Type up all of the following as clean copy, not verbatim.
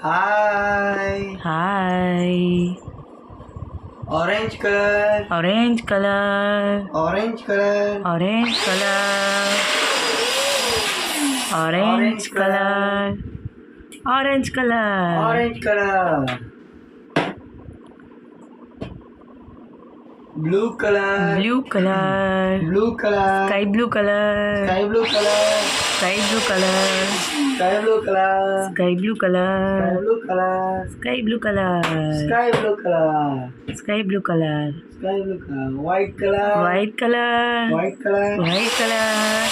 Hi. Hi. Orange color. Orange color. Orange color. Orange color. Orange color. Orange color. Orange color. Blue color. Blue color. Blue color. Sky blue color. Sky blue color. Sky blue color. Sky blue color. Sky blue Sky color. blue color. Sky blue color. Sky blue color. Sky blue color. Sky blue color. White color. White color. White color. White color.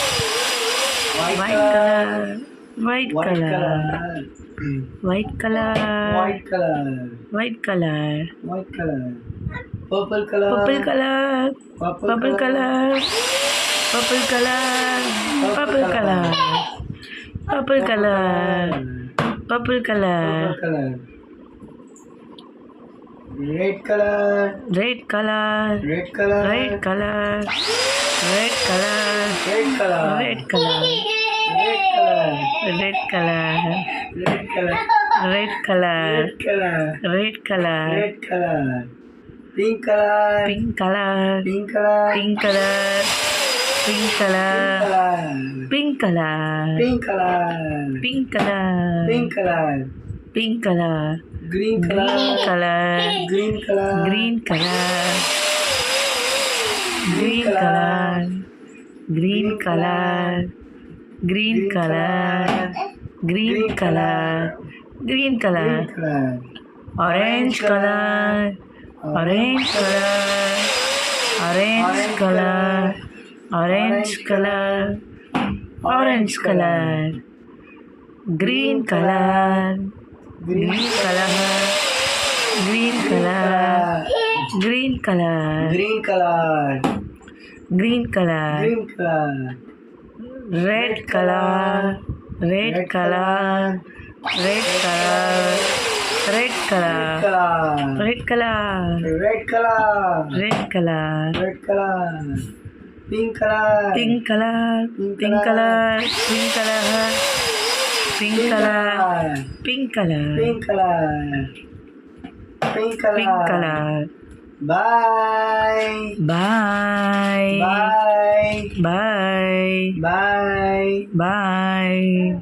White White color. White White color. color. White color. White color. White color. White color. Purple color. Purple color. Purple color. Purple color. Purple color. Purple color. Purple color. Purple color. Red color. Red color. Red color. Red color. Red color. Red color. Red color. Red color. Red color. Red color. Red color. Red color. Red color. Red color. Pink color. Pink color. Pink color. Pink color. Pink color. Pink color. Pink color. Pink color. Pink color. Pink color. Green color. Green color. Green color. Green color. Green color. Green color. Green color. Green color. Green color. Orange color. Orange color. Orange color. Orange color. Orange color. Green color. Green color. Green color. Green color. Green color. Green color. Green color. Red color. Red color. Red color. Red color. Red color. Red color. Red color. Red color. Pink color. Pink color. Pink color. Pink color. Pink color. Pink color. Pink color. Pink color. Pink color. Bye. Bye. Bye. Bye. Bye. Bye.